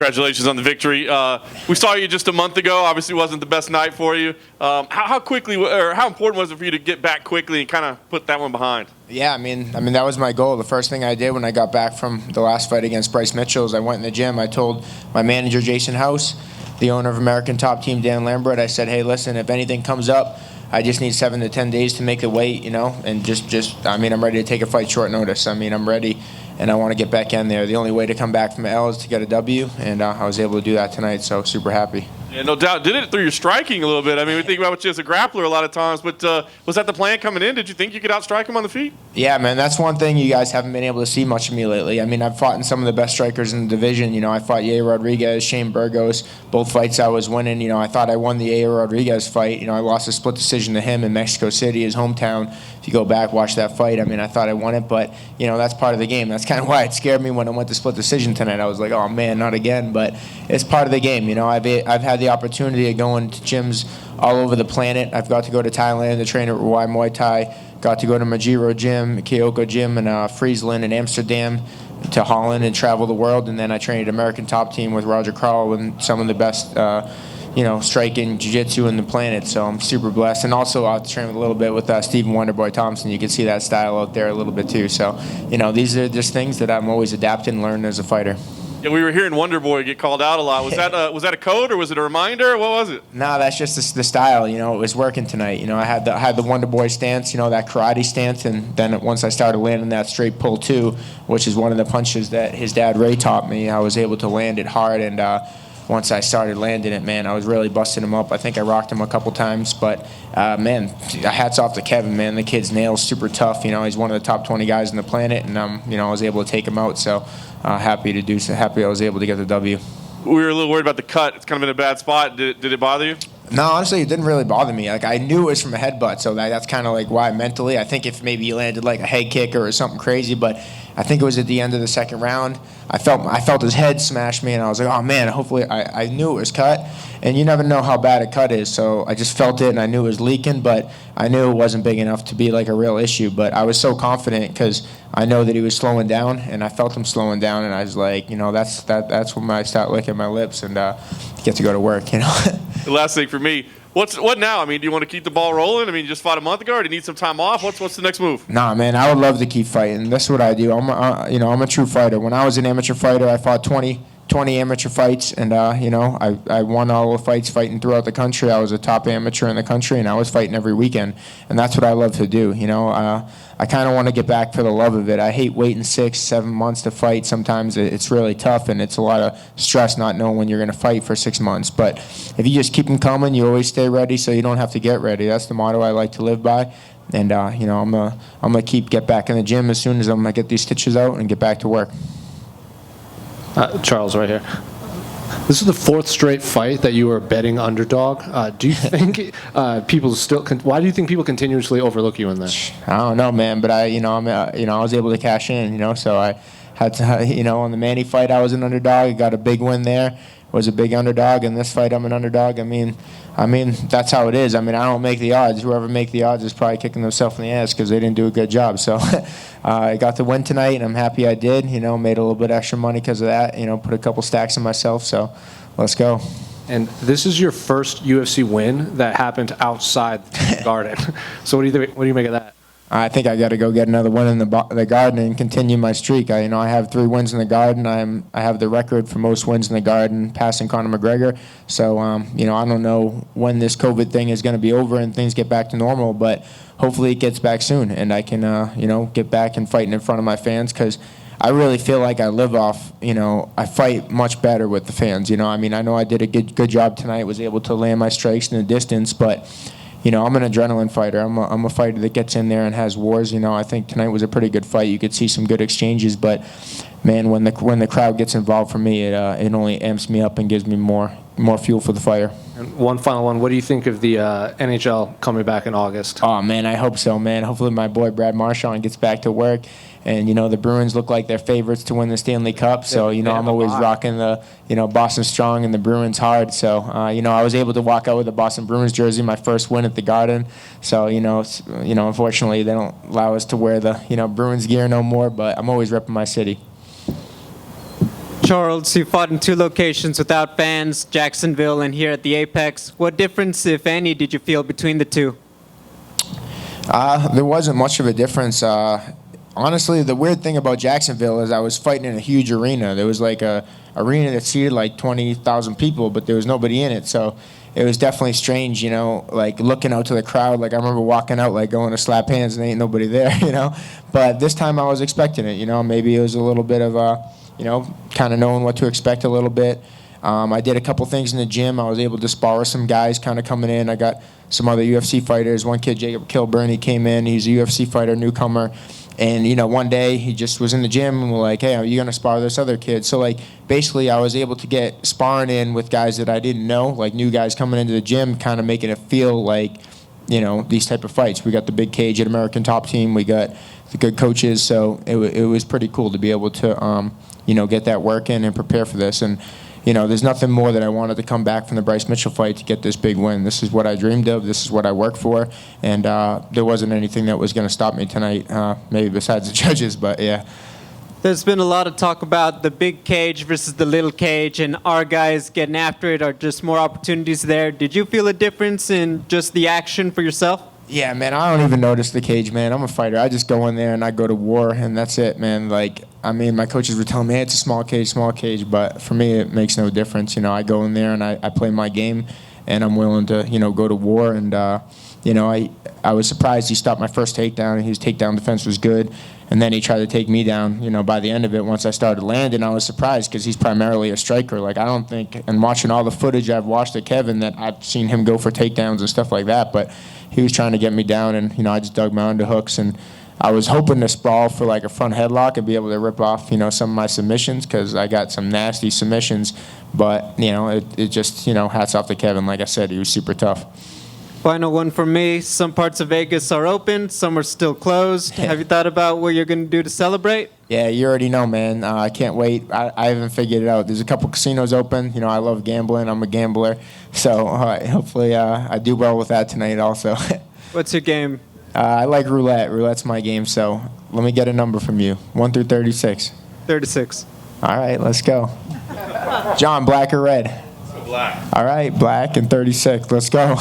Congratulations on the victory. We saw you just a month ago. Obviously, it wasn't the best night for you. How quickly, or how important was it for you to get back quickly and kind of put that one behind? Yeah, I mean that was my goal. The first thing I did when I got back from the last fight against Bryce Mitchell is I went in the gym. I told my manager Jason House, the owner of American Top Team Dan Lambert, I said, hey, listen, if anything comes up, I just need 7 to 10 days to make the weight, and I'm ready to take a fight short notice. I mean, I'm ready, and I want to get back in there. The only way to come back from L is to get a W, and I was able to do that tonight, so super happy. Yeah, no doubt. Did it through your striking a little bit. I mean, we think about you as a grappler a lot of times, but was that the plan coming in? Did you think you could outstrike him on the feet? Yeah, man, that's one thing you guys haven't been able to see much of me lately. I mean, I've fought in some of the best strikers in the division. I fought Yair Rodriguez, Shane Burgos, both fights I was winning. I thought I won the Yair Rodriguez fight. I lost a split decision to him in Mexico City, his hometown. If you go back, watch that fight. I mean, I thought I won it, but, that's part of the game. That's kind of why it scared me when I went to split decision tonight. I was like, oh, man, not again. But it's part of the game. I've had the opportunity of going to gyms all over the planet. I've got to go to Thailand to train at Ruai Muay Thai. Got to go to Majiro Gym, Kyoko Gym in Friesland and Amsterdam, to Holland and travel the world. And then I trained at American Top Team with Roger Carl and some of the best striking jiu-jitsu in the planet, so I'm super blessed. And also I'll train a little bit with Stephen Wonderboy Thompson. You can see that style out there a little bit too. So, these are just things that I'm always adapting and learning as a fighter. Yeah, we were hearing Wonderboy get called out a lot. Was that a code or was it a reminder? What was it? No, that's just the style. It was working tonight. I had the Wonderboy stance, that karate stance, and then once I started landing that straight pull two, which is one of the punches that his dad Ray taught me, I was able to land it hard. And once I started landing it, man, I was really busting him up. I think I rocked him a couple times, but man, hats off to Kevin, man. The kid's nails super tough. He's one of the top 20 guys on the planet, and I was able to take him out. So happy to do so. Happy I was able to get the W. We were a little worried about the cut. It's kind of in a bad spot. Did it bother you? No, honestly, it didn't really bother me. Like, I knew it was from a headbutt, so that's kind of like why mentally. I think if maybe he landed like a head kick or something crazy, but I think it was at the end of the second round. I felt his head smash me, and I was like, oh man, hopefully I knew it was cut. And you never know how bad a cut is, so I just felt it, and I knew it was leaking, but I knew it wasn't big enough to be like a real issue. But I was so confident because I know that he was slowing down, and I felt him slowing down, and I was like, that's when I start licking my lips and get to go to work. The last thing for me, what now? I mean, do you want to keep the ball rolling? I mean, you just fought a month ago, or do you need some time off? What's the next move? Nah, man, I would love to keep fighting. That's what I do. I'm a true fighter. When I was an amateur fighter, I fought 20 amateur fights, and I won all the fights fighting throughout the country. I was a top amateur in the country, and I was fighting every weekend, and that's what I love to do. I kind of want to get back for the love of it. I hate waiting 6-7 months to fight. Sometimes it's really tough, and it's a lot of stress not knowing when you're going to fight for 6 months. But if you just keep them coming, you always stay ready, so you don't have to get ready. That's the motto I like to live by. And I'm gonna get back in the gym as soon as I'm gonna get these stitches out and get back to work. Charles, right here. This is the 4th straight fight that you were betting underdog. Do you think people still? Why do you think people continuously overlook you in this? I don't know, man. But I was able to cash in. So I had to. On the Manny fight, I was an underdog. I got a big win there. Was a big underdog. In this fight, I'm an underdog. I mean, that's how it is. I don't make the odds. Whoever make the odds is probably kicking themselves in the ass because they didn't do a good job. So I got the win tonight, and I'm happy I did. Made a little bit extra money because of that. Put a couple stacks in myself. So let's go. And this is your first UFC win that happened outside the Garden. So what do you make of that? I think I got to go get another win in the Garden and continue my streak. I have 3 wins in the Garden. I have the record for most wins in the Garden, passing Conor McGregor. So I don't know when this COVID thing is going to be over and things get back to normal, but hopefully it gets back soon and I can get back and fighting in front of my fans because I really feel like I live off. I fight much better with the fans. I know I did a good job tonight. Was able to land my strikes in the distance, but. I'm an adrenaline fighter. I'm a fighter that gets in there and has wars. I think tonight was a pretty good fight. You could see some good exchanges, but man, when the crowd gets involved for me, it only amps me up and gives me more fuel for the fire. And one final one. What do you think of the NHL coming back in August? Oh man, I hope so, man. Hopefully my boy Brad Marchand gets back to work. And, the Bruins look like they're favorites to win the Stanley Cup. So, I'm always rocking the, Boston Strong and the Bruins hard. So, I was able to walk out with a Boston Bruins jersey, my first win at the Garden. So, unfortunately, they don't allow us to wear the, Bruins gear no more. But I'm always repping my city. Charles, you fought in 2 locations without fans, Jacksonville and here at the Apex. What difference, if any, did you feel between the 2? There wasn't much of a difference. Honestly, the weird thing about Jacksonville is I was fighting in a huge arena. There was like a arena that seated like 20,000 people, but there was nobody in it. So it was definitely strange, you know, like looking out to the crowd. Like I remember walking out, like going to slap hands and ain't nobody there, you know. But this time I was expecting it, you know. Maybe it was a little bit of you know, kind of knowing what to expect a little bit. I did a couple things in the gym. I was able to spar with some guys kind of coming in. I got some other UFC fighters. One kid, Jacob Kilburn, he came in. He's a UFC fighter, newcomer. And, you know, one day he just was in the gym and we're like, hey, are you going to spar this other kid? So, like, basically I was able to get sparring in with guys that I didn't know, like new guys coming into the gym, kind of making it feel like, you know, these type of fights. We got the big cage at American Top Team. We got the good coaches. So it was pretty cool to be able to, you know, get that work in and prepare for this. And, you know, there's nothing more that I wanted to come back from the Bryce Mitchell fight to get this big win. This is what I dreamed of. This is what I worked for. And there wasn't anything that was going to stop me tonight, maybe besides the judges, but yeah. There's been a lot of talk about the big cage versus the little cage, and our guys getting after it. Are just more opportunities there? Did you feel a difference in just the action for yourself? Yeah, man, I don't even notice the cage, man. I'm a fighter. I just go in there and I go to war, and that's it, man. Like, I mean, my coaches were telling me, hey, it's a small cage, but for me, it makes no difference. You know, I go in there and I play my game, and I'm willing to, you know, go to war. And, you know, I was surprised he stopped my first takedown, and his takedown defense was good. And then he tried to take me down, you know, by the end of it. Once I started landing, I was surprised because he's primarily a striker. Like, I don't think, and watching all the footage I've watched of Kevin, that I've seen him go for takedowns and stuff like that. But he was trying to get me down, and, you know, I just dug my underhooks. And I was hoping to sprawl for, like, a front headlock and be able to rip off, you know, some of my submissions because I got some nasty submissions. But, you know, it just, you know, hats off to Kevin. Like I said, he was super tough. Final one for me. Some parts of Vegas are open, some are still closed. Have you thought about what you're going to do to celebrate? Yeah, you already know, man. I can't wait. I haven't figured it out. There's a couple casinos open. You know, I love gambling. I'm a gambler. So hopefully I do well with that tonight also. What's your game? I like roulette. Roulette's my game. So let me get a number from you. 1 through 36. 36. All right, let's go. John, black or red? Black. All right, black and 36. Let's go.